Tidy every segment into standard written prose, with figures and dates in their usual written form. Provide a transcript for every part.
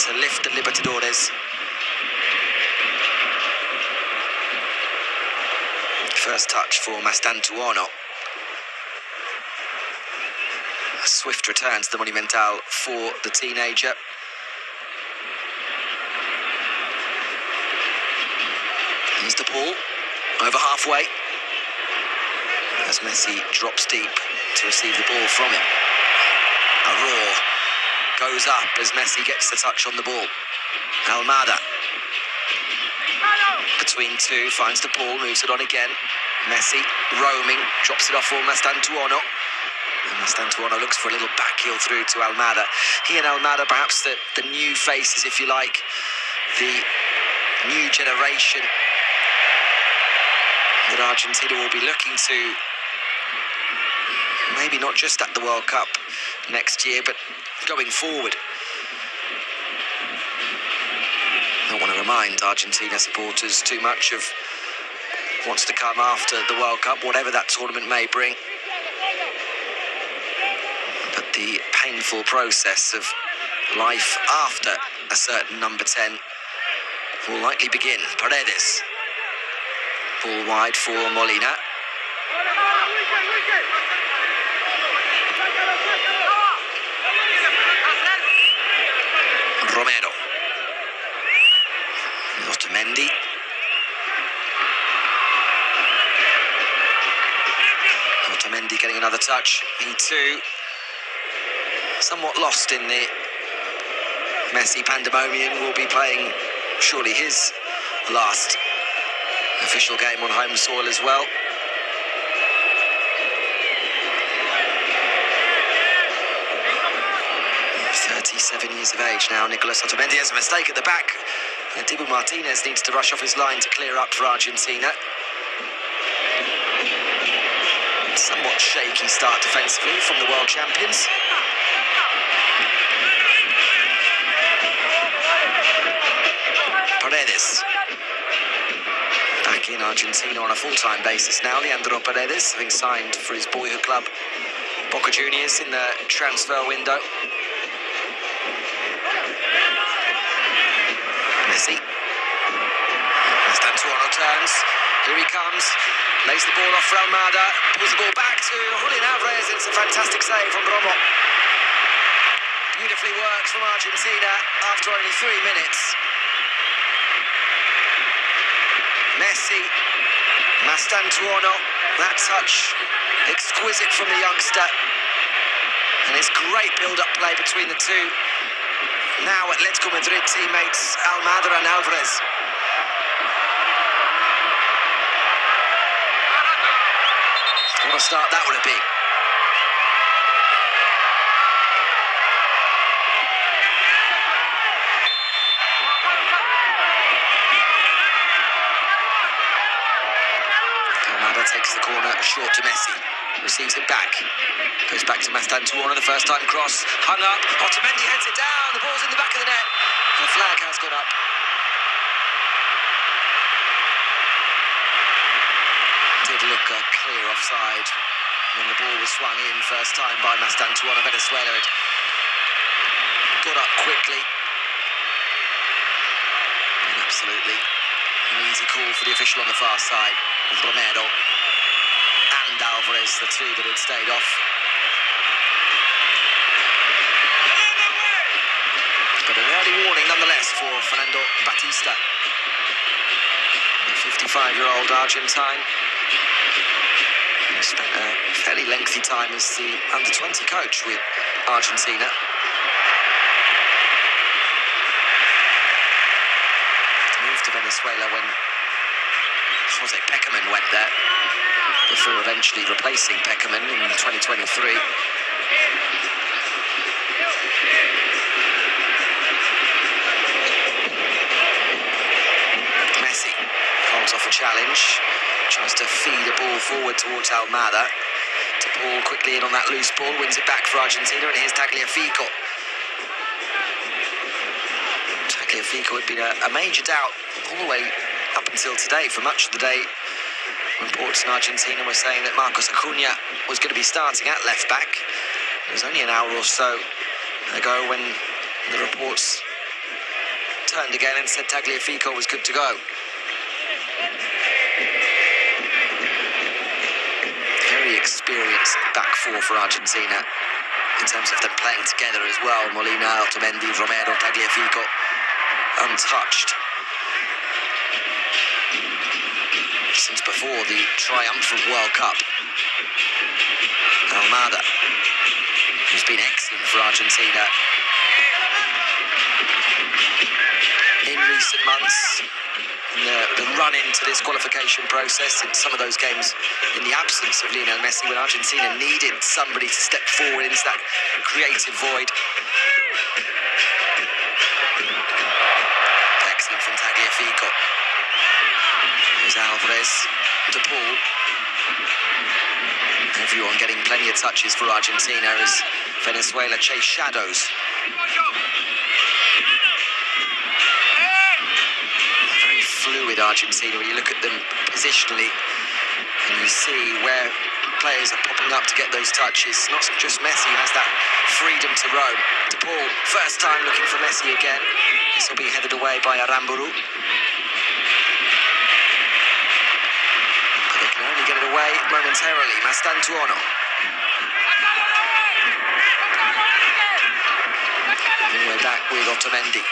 to lift the Libertadores. First touch for Mastantuono. A swift return to the Monumental for the teenager. Here's the ball, over halfway, as Messi drops deep to receive the ball from him. A roar goes up as Messi gets the touch on the ball. Almada, between two, finds the ball, moves it on again. Messi, roaming, drops it off for Mastantuono. And Mastantuono looks for a little back heel through to Almada. He and Almada, perhaps the new faces, if you like, the new generation that Argentina will be looking to, maybe not just at the World Cup next year, but going forward. I don't want to remind Argentina supporters too much of what's to come after the World Cup, whatever that tournament may bring. But the painful process of life after a certain number 10 will likely begin. Paredes. Ball wide for Molina. Romero. Otamendi. Otamendi getting another touch. He too somewhat lost in the Messi pandemonium. Will be playing surely his last official game on home soil as well. He's 37 years of age now. Nicolas Otamendi has a mistake at the back. Dibu Martinez needs to rush off his line to clear up for Argentina. Somewhat shaky start defensively from the world champions. Paredes. Back in Argentina on a full-time basis now. Leandro Paredes, having signed for his boyhood club, Boca Juniors, in the transfer window. Messi. Mastantuono turns. Here he comes. Lays the ball off for Almada. Pulls the ball back to Julian Alvarez. It's a fantastic save from Romo. Beautifully worked from Argentina after only 3 minutes. Messi, Mastantuono, that touch exquisite from the youngster, and it's great build-up play between the two. Now Atletico Madrid teammates Almada and Alvarez. What a start that would have been. Takes the corner short to Messi, receives it back, goes back to Mastantuono, the first time cross, hung up, Otamendi heads it down, the ball's in the back of the net, the flag has gone up. Did look a clear offside when the ball was swung in first time by Mastantuono. Venezuela had got up quickly, and absolutely an easy call for the official on the far side, Romero and Alvarez, the two that had stayed off. But an early warning nonetheless for Fernando Batista, the 55-year-old Argentine, who spent a fairly lengthy time as the under-20 coach with Argentina. Moved to Venezuela when Jose Peckerman went there, before eventually replacing Peckerman in 2023. Messi holds off a challenge, tries to feed a ball forward towards Almada. To Paul quickly in on that loose ball, wins it back for Argentina, and here's Tagliafico. Tagliafico had been a major doubt all the way up until today. For much of the day, reports in Argentina were saying that Marcos Acuna was going to be starting at left back. It was only an hour or so ago when the reports turned again and said Tagliafico was good to go. Very experienced back four for Argentina in terms of them playing together as well. Molina, Otamendi, Romero, Tagliafico, untouched since before the triumphant World Cup. Almada, who's been excellent for Argentina in recent months, in the run into this qualification process, in some of those games in the absence of Lionel Messi, when Argentina needed somebody to step forward into that creative void. Excellent from Tagliafico. There's Alvarez, De Paul. Everyone getting plenty of touches for Argentina as Venezuela chase shadows. Very fluid Argentina when you look at them positionally and you see where players are popping up to get those touches. Not just Messi who has that freedom to roam. De Paul, first time looking for Messi again. This will be headed away by Aramburu. But they can only get it away momentarily. Mastantuono. And we're back with Otamendi.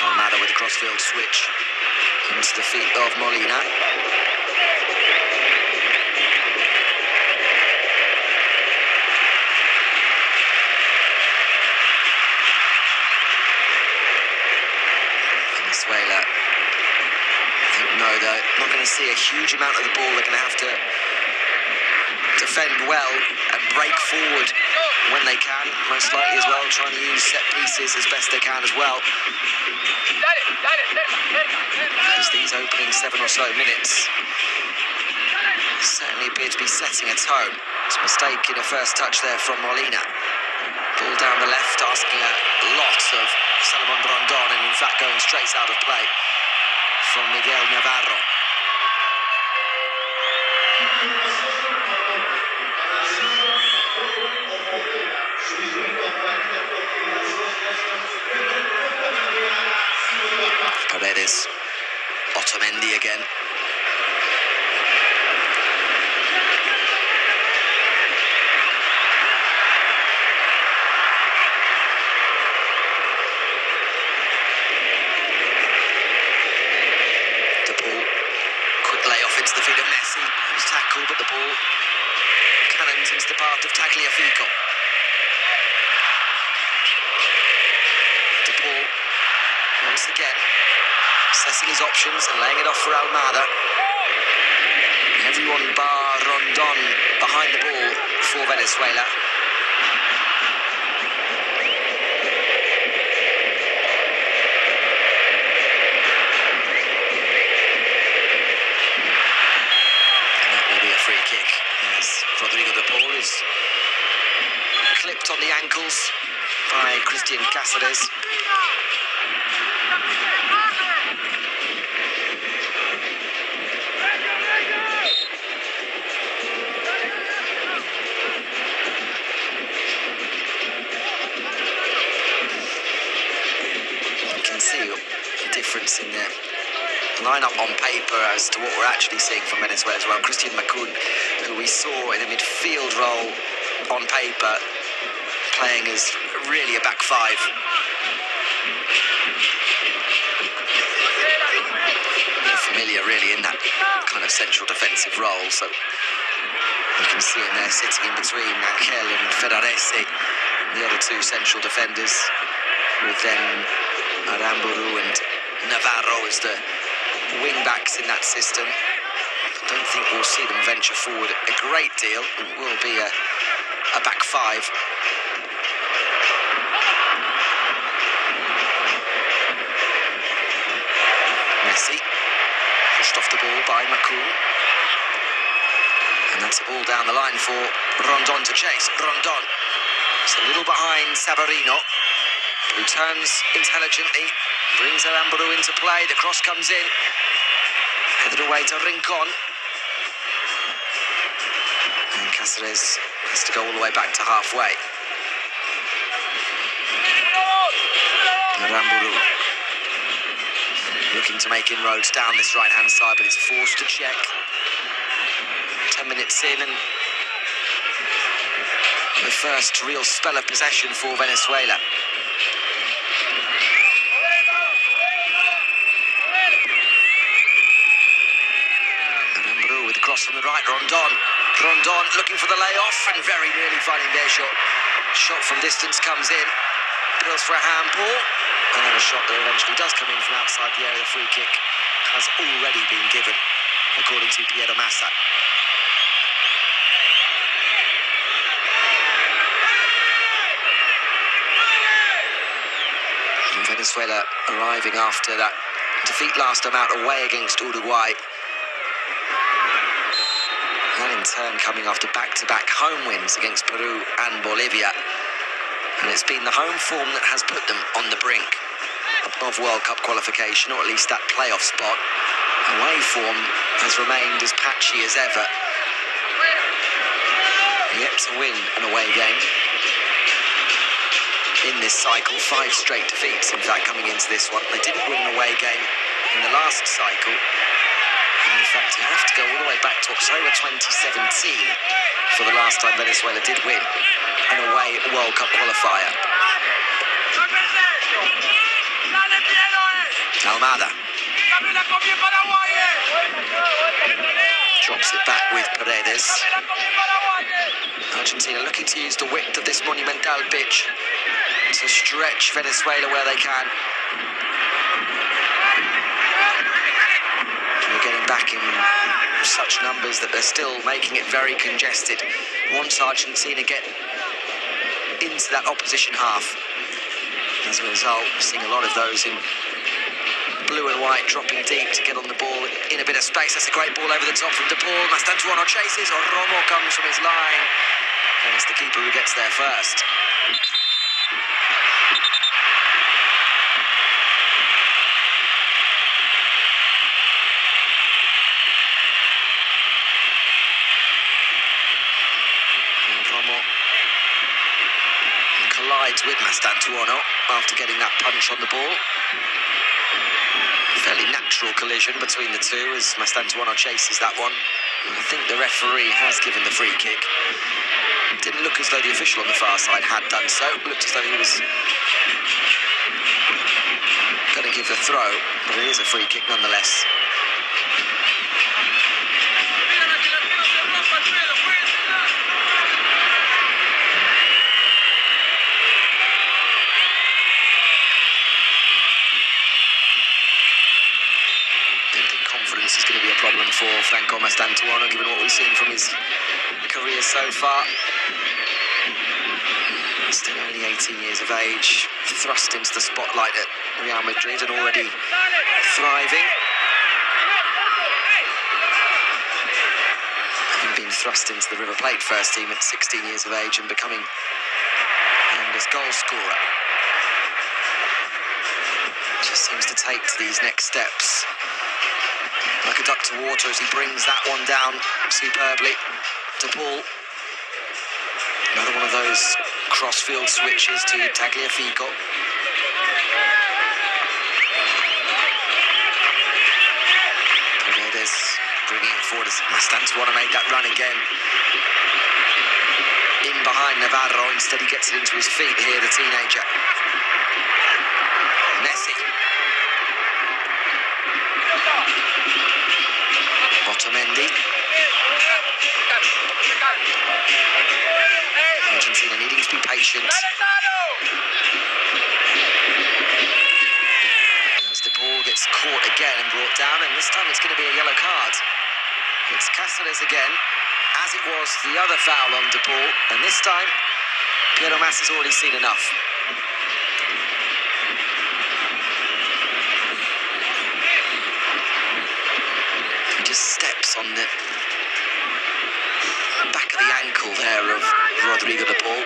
Almada with a crossfield switch into the feet of Molina. Venezuela, I think, no, they're not going to see a huge amount of the ball. They're going to have to defend well and break forward when they can, most likely as well, trying to use set pieces as best they can as well. As these opening 7 or so minutes certainly appear to be setting a tone. It's a mistake in a first touch there from Molina. Ball down the left, asking a lot of Salomon Rondon, and in fact going straight out of play from Miguel Navarro. Paredes, Otamendi again. De Paul, quick layoff into the feet of Messi, who's tackled, but the ball cannons into the path of Tagliafico. De Paul, once again, assessing his options and laying it off for Almada. Everyone bar Rondon behind the ball for Venezuela. And that will be a free kick as Rodrigo De Paul is clipped on the ankles by Christian Cáceres. Difference in the line-up on paper as to what we're actually seeing from Venezuela as well. Christian Macun, who we saw in a midfield role on paper, playing as really a back five. More familiar really in that kind of central defensive role, so you can see him there sitting in between Angel and Ferrarese, the other two central defenders, with then Aramburu and Navarro as the wing-backs in that system. I don't think we'll see them venture forward a great deal. It will be a back five. Messi pushed off the ball by Macun. And that's a ball down the line for Rondon to chase. Rondon is a little behind Savarino, who turns intelligently, brings Aramburu into play. The cross comes in, headed away to Rincon. And Cáceres has to go all the way back to halfway. Aramburu looking to make inroads down this right-hand side, but it's forced to check. 10 minutes in, and the first real spell of possession for Venezuela. Aramburu with the cross from the right, Rondon looking for the layoff and very nearly finding their shot. Shot from distance comes in, appeals for a handball, and then a shot that eventually does come in from outside the area. The free kick has already been given, according to Piero Massa. And Venezuela arriving after that defeat last time out away against Uruguay. And in turn coming after back-to-back home wins against Peru and Bolivia. And it's been the home form that has put them on the brink of World Cup qualification, or at least that playoff spot. Away form has remained as patchy as ever. Yet to win an away game in this cycle. 5 straight defeats, in fact, coming into this one. They didn't win an away game in the last cycle. And in fact, you have to go all the way back to October 2017 for the last time Venezuela did win an away World Cup qualifier. Almada drops it back with Paredes. Argentina looking to use the width of this Monumental pitch to stretch Venezuela where they can. They're getting back in such numbers that they're still making it very congested. Once Argentina get into that opposition half, as a result, we're seeing a lot of those in blue and white dropping deep to get on the ball in a bit of space. That's a great ball over the top from De Paul. Mastantuono chases, or Romo comes from his line, and it's the keeper who gets there first. Collides with Mastantuono after getting that punch on the ball. Fairly natural collision between the two as Mastantuono chases that one. And I think the referee has given the free kick. It didn't look as though the official on the far side had done so. It looked as though he was going to give the throw, but it is a free kick nonetheless. Confidence is going to be a problem for Franco Mastantuono, given what we've seen from his career so far. Still only 18 years of age, thrust into the spotlight at Real Madrid and already thriving. Having been thrust into the River Plate first team at 16 years of age and becoming the youngest goal scorer. Just seems to take to these next steps like a duck to water as he brings that one down superbly. De Paul, another one of those cross-field switches to Tagliafico. Paredes bringing it forward as Mastantuono made that run again. In behind Navarro, instead he gets it into his feet here, the teenager. Messi. Otamendi. Argentina needing to be patient. As the ball gets caught again and brought down, and this time it's going to be a yellow card. It's Cáceres again, as it was the other foul on De Paul, and this time Piero Massa's already seen enough. Steps on the back of the ankle there of Rodrigo De Paul.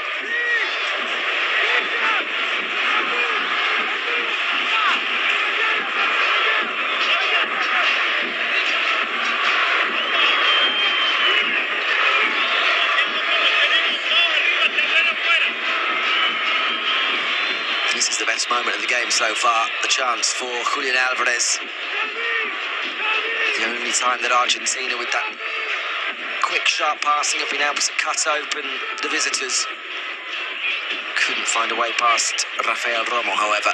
moment of the game so far. The chance for Julian Alvarez. The only time that Argentina, with that quick, sharp passing, have been able to cut open the visitors. Couldn't find a way past Rafael Romo, however.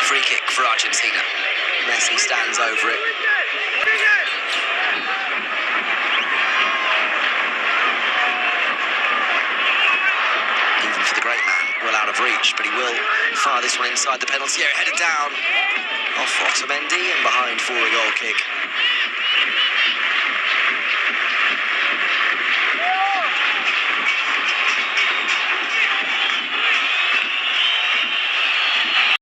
Free kick for Argentina. Messi stands over it. Even for the great man, well out of reach, but he will fire this one inside the penalty area, headed down off Otamendi and behind for a goal kick.